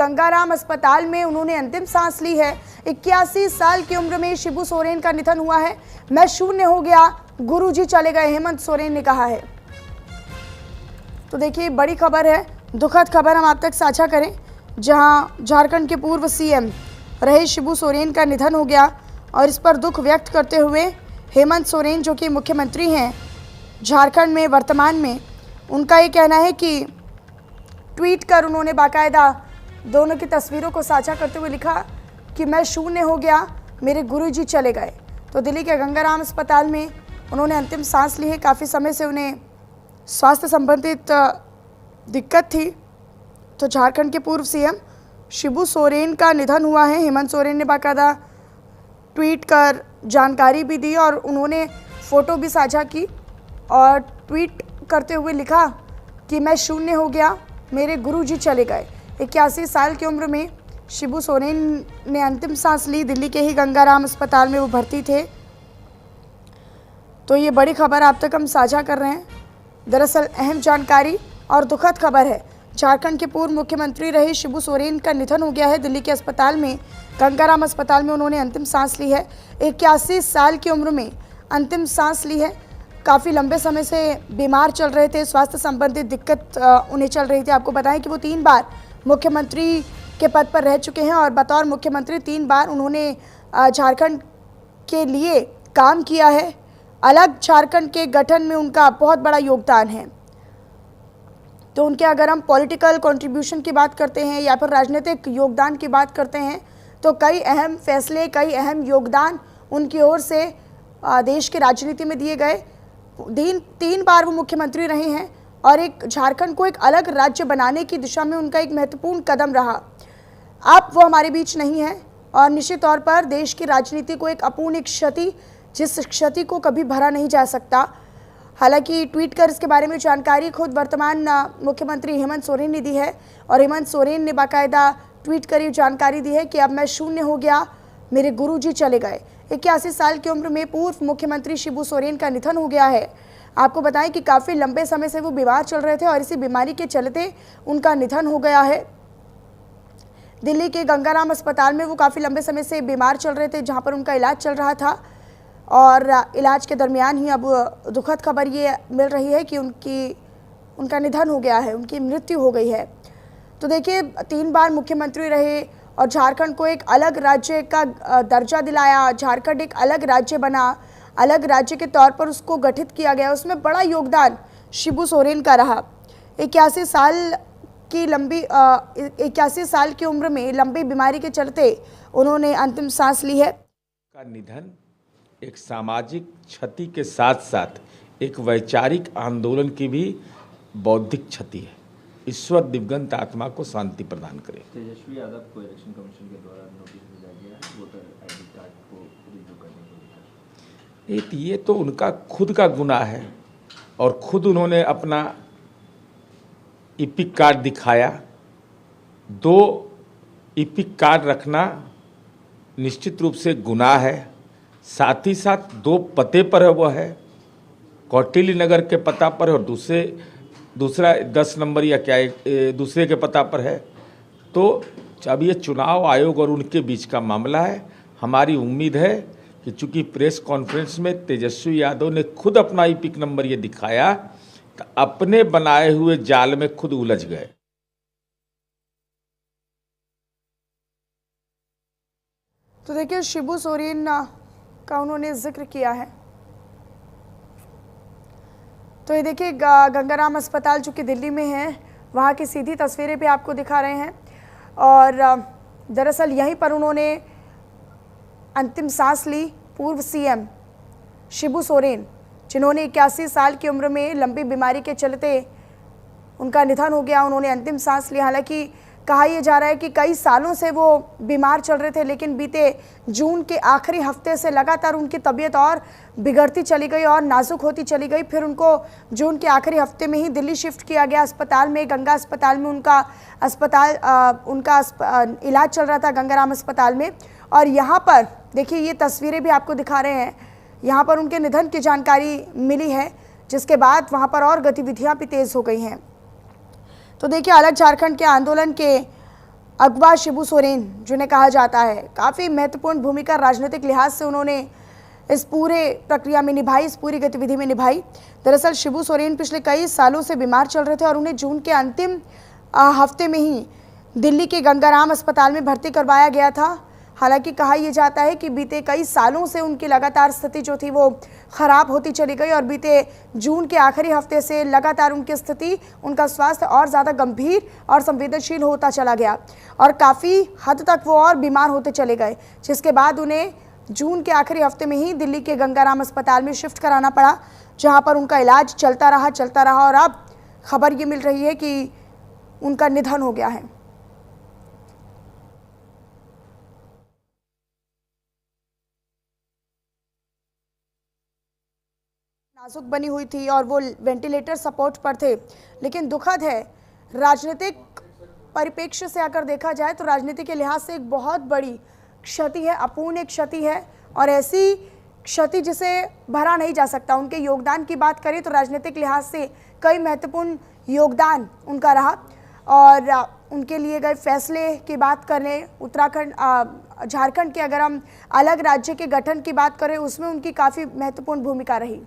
गंगाराम अस्पताल में उन्होंने अंतिम सांस ली है। 81 साल की उम्र में शिबू सोरेन का निधन हुआ है। मैं शून्य हो गया, गुरुजी चले गए, हेमंत सोरेन ने कहा है। तो देखिए बड़ी खबर है, दुखद खबर हम आप तक साझा करें, जहां झारखंड के पूर्व सीएम रहे शिबू सोरेन का निधन हो गया और इस पर दुख व्यक्त करते हुए हेमंत सोरेन जो कि मुख्यमंत्री हैं झारखंड में वर्तमान में, उनका ये कहना है कि ट्वीट कर उन्होंने बाकायदा दोनों की तस्वीरों को साझा करते हुए लिखा कि मैं शून्य हो गया, मेरे गुरुजी चले गए। तो दिल्ली के गंगाराम अस्पताल में उन्होंने अंतिम सांस ली है। काफ़ी समय से उन्हें स्वास्थ्य संबंधित दिक्कत थी। तो झारखंड के पूर्व सीएम शिबू सोरेन का निधन हुआ है। हेमंत सोरेन ने बाकायदा ट्वीट कर जानकारी भी दी और उन्होंने फ़ोटो भी साझा की और ट्वीट करते हुए लिखा कि मैं शून्य हो गया, मेरे गुरुजी चले गए। 81 साल की उम्र में शिबू सोरेन ने अंतिम सांस ली। दिल्ली के ही गंगाराम अस्पताल में वो भर्ती थे। तो ये बड़ी खबर आप तक हम साझा कर रहे हैं। दरअसल अहम जानकारी और दुखद खबर है, झारखंड के पूर्व मुख्यमंत्री रहे शिबू सोरेन का निधन हो गया है। दिल्ली के अस्पताल में, गंगाराम अस्पताल में उन्होंने अंतिम सांस ली है। 81 साल की उम्र में अंतिम सांस ली है। काफ़ी लंबे समय से बीमार चल रहे थे, स्वास्थ्य संबंधित दिक्कत उन्हें चल रही थी। आपको बताएं कि वो 3 बार मुख्यमंत्री के पद पर रह चुके हैं और बतौर मुख्यमंत्री 3 बार उन्होंने झारखंड के लिए काम किया है। अलग झारखंड के गठन में उनका बहुत बड़ा योगदान है। तो उनके अगर हम पॉलिटिकल कंट्रीब्यूशन की बात करते हैं या फिर राजनीतिक योगदान की बात करते हैं तो कई अहम फैसले, कई अहम योगदान उनकी ओर से देश की राजनीति में दिए गए। 3 बार वो मुख्यमंत्री रहे हैं और एक झारखंड को एक अलग राज्य बनाने की दिशा में उनका एक महत्वपूर्ण कदम रहा। अब वो हमारे बीच नहीं है और निश्चित तौर पर देश की राजनीति को एक अपूर्णीय क्षति, जिस क्षति को कभी भरा नहीं जा सकता। हालांकि ट्वीट कर इसके बारे में जानकारी खुद वर्तमान मुख्यमंत्री हेमंत सोरेन ने दी है और हेमंत सोरेन ने बाकायदा ट्वीट कर जानकारी दी है कि अब मैं शून्य हो गया, मेरे गुरुजी चले गए। 81 साल की उम्र में पूर्व मुख्यमंत्री शिबू सोरेन का निधन हो गया है। आपको बताएं कि काफ़ी लंबे समय से वो बीमार चल रहे थे और इसी बीमारी के चलते उनका निधन हो गया है। दिल्ली के गंगाराम अस्पताल में वो काफ़ी लंबे समय से बीमार चल रहे थे, जहां पर उनका इलाज चल रहा था और इलाज के दरमियान ही अब दुखद खबर ये मिल रही है कि उनका निधन हो गया है, उनकी मृत्यु हो गई है। तो देखिए 3 बार मुख्यमंत्री रहे और झारखंड को एक अलग राज्य का दर्जा दिलाया। झारखंड एक अलग राज्य बना, अलग राज्य के तौर पर उसको गठित किया गया। उसमें बड़ा योगदान शिबू सोरेन का रहा। 81 साल की उम्र में लंबी बीमारी के चलते उन्होंने अंतिम सांस ली है। का निधन एक सामाजिक क्षति के साथ साथ एक वैचारिक आंदोलन की भी बौद्धिक क्षति है। ईश्वर दिवंगत आत्मा को शांति प्रदान करे। तेजस्वी यादव को इलेक्शन कमीशन के द्वारा नोटिस भेजा गया है वोटर आईडी कार्ड को रिन्यू करने को लेकर। ये तो उनका खुद का गुनाह है और खुद उन्होंने अपना ईपिक कार्ड दिखाया। 2 ईपिक कार्ड रखना निश्चित रूप से गुनाह है। साथ ही साथ 2 पते पर है, वो है कौटिल्य नगर के पता पर और दूसरा 10 नंबर या क्या दूसरे के पता पर है। तो अब ये चुनाव आयोग और उनके बीच का मामला है। हमारी उम्मीद है कि चूंकि प्रेस कॉन्फ्रेंस में तेजस्वी यादव ने खुद अपना ईपिक नंबर ये दिखाया तो अपने बनाए हुए जाल में खुद उलझ गए। तो देखिए शिबू सोरेन का उन्होंने जिक्र किया है। तो ये देखिए गंगाराम अस्पताल जो कि दिल्ली में है, वहाँ की सीधी तस्वीरें भी आपको दिखा रहे हैं और दरअसल यहीं पर उन्होंने अंतिम सांस ली। पूर्व सीएम शिबू सोरेन, जिन्होंने 81 साल की उम्र में लंबी बीमारी के चलते उनका निधन हो गया, उन्होंने अंतिम सांस ली। हालांकि कहा यह जा रहा है कि कई सालों से वो बीमार चल रहे थे, लेकिन बीते जून के आखिरी हफ्ते से लगातार उनकी तबीयत और बिगड़ती चली गई और नाजुक होती चली गई। फिर उनको जून के आखिरी हफ्ते में ही दिल्ली शिफ्ट किया गया अस्पताल में। गंगा अस्पताल में उनका इलाज चल रहा था, गंगाराम अस्पताल में। और यहाँ पर देखिए ये तस्वीरें भी आपको दिखा रहे हैं, यहाँ पर उनके निधन की जानकारी मिली है, जिसके बाद वहाँ पर और गतिविधियाँ भी तेज़ हो गई हैं। तो देखिए अलग झारखंड के आंदोलन के अगवा शिबू सोरेन जिन्हें कहा जाता है, काफ़ी महत्वपूर्ण भूमिका राजनीतिक लिहाज से उन्होंने इस पूरे प्रक्रिया में निभाई, इस पूरी गतिविधि में निभाई। दरअसल शिबू सोरेन पिछले कई सालों से बीमार चल रहे थे और उन्हें जून के अंतिम हफ्ते में ही दिल्ली के गंगाराम अस्पताल में भर्ती करवाया गया था। हालांकि कहा यह जाता है कि बीते कई सालों से उनकी लगातार स्थिति जो थी वो खराब होती चली गई और बीते जून के आखिरी हफ्ते से लगातार उनकी स्थिति, उनका स्वास्थ्य और ज़्यादा गंभीर और संवेदनशील होता चला गया और काफ़ी हद तक वो और बीमार होते चले गए, जिसके बाद उन्हें जून के आखिरी हफ्ते में ही दिल्ली के गंगाराम अस्पताल में शिफ्ट कराना पड़ा, जहां पर उनका इलाज चलता रहा और अब खबर ये मिल रही है कि उनका निधन हो गया है। नाजुक बनी हुई थी और वो वेंटिलेटर सपोर्ट पर थे, लेकिन दुखद है, राजनीतिक परिप्रेक्ष्य से अगर देखा जाए तो राजनीति के लिहाज से एक बहुत बड़ी क्षति है, अपूर्ण एक क्षति है और ऐसी क्षति जिसे भरा नहीं जा सकता। उनके योगदान की बात करें तो राजनीतिक लिहाज से कई महत्वपूर्ण योगदान उनका रहा और उनके लिए गए फैसले की बात करें, उत्तराखंड झारखंड के अगर हम अलग राज्य के गठन की बात करें उसमें उनकी काफ़ी महत्वपूर्ण भूमिका रही।